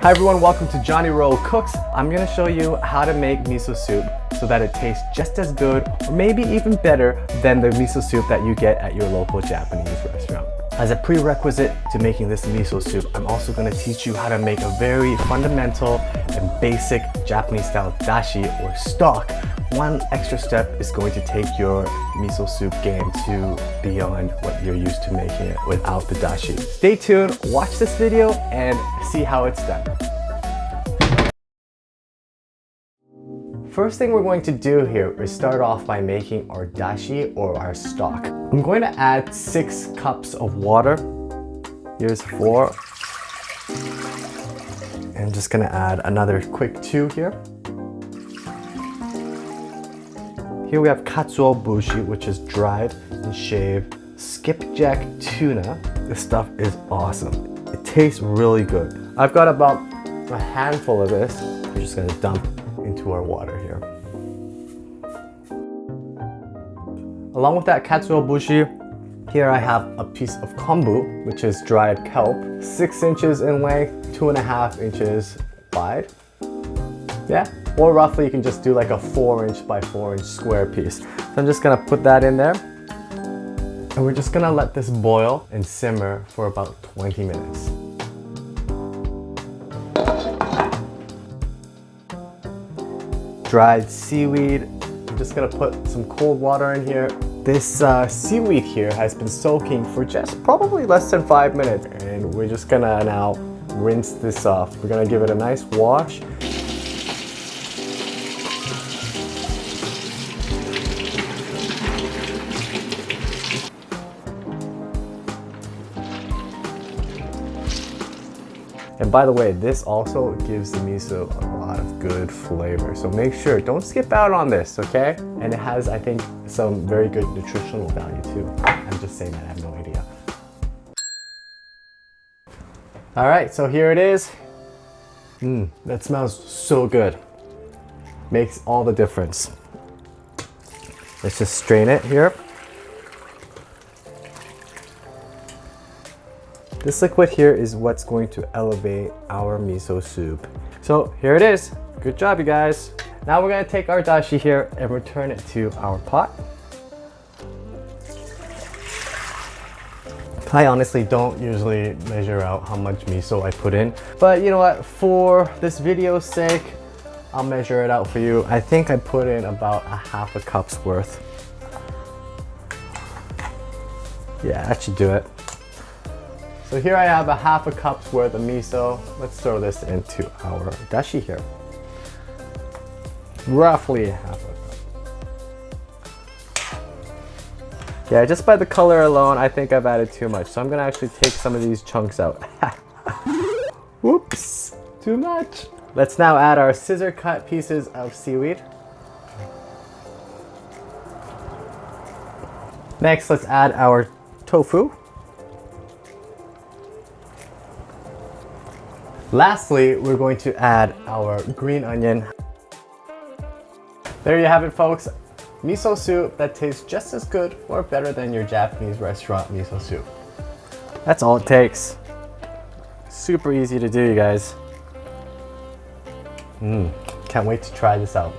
Hi everyone, welcome to Johnny Roll Cooks. I'm gonna show you how to make miso soup so that it tastes just as good or maybe even better than the miso soup that you get at your local Japanese restaurant. As a prerequisite to making this miso soup, I'm also gonna teach you how to make a very fundamental and basic Japanese style dashi or stock. One extra step is going to take your miso soup game to beyond what you're used to making it without the dashi. Stay tuned, watch this video, and see how it's done. First thing we're going to do here is start off by making our dashi or our stock. I'm going to add 6 cups of water. Here's 4. And I'm just gonna add another quick 2 here. Here we have katsuobushi, which is dried and shaved skipjack tuna. This stuff is awesome. It tastes really good. I've got about a handful of this. We're just gonna dump into our water here. Along with that katsuobushi, here I have a piece of Kombu, which is dried kelp, 6 inches in length, 2.5 inches wide. Yeah, or roughly you can just do like a 4-inch by 4-inch square piece. So I'm just gonna put that in there. And we're just gonna let this boil and simmer for about 20 minutes. Dried seaweed. I'm just gonna put some cold water in here. This seaweed here has been soaking for just probably less than 5 minutes. And we're just gonna now rinse this off. We're gonna give it a nice wash. And by the way, this also gives the miso a lot of good flavor. So make sure, don't skip out on this, okay? And it has, I think, some very good nutritional value too. I'm just saying that, I have no idea. All right, so here it is. That smells so good. Makes all the difference. Let's just strain it here. This liquid here is what's going to elevate our miso soup. So here it is. Good job, you guys. Now we're gonna take our dashi here and return it to our pot. I honestly don't usually measure out how much miso I put in, but you know what? For this video's sake, I'll measure it out for you. I think I put in about a half a cup's worth. Yeah, that should do it. So here I have a half a cup's worth of miso. Let's throw this into our dashi here. Roughly half a cup. Yeah, just by the color alone, I think I've added too much. So I'm gonna actually take some of these chunks out. Whoops, too much. Let's now add our scissor cut pieces of seaweed. Next, let's add our tofu. Lastly, we're going to add our green onion. There you have it, folks. Miso soup that tastes just as good or better than your Japanese restaurant miso soup. That's all it takes. Super easy to do, you guys. Can't wait to try this out.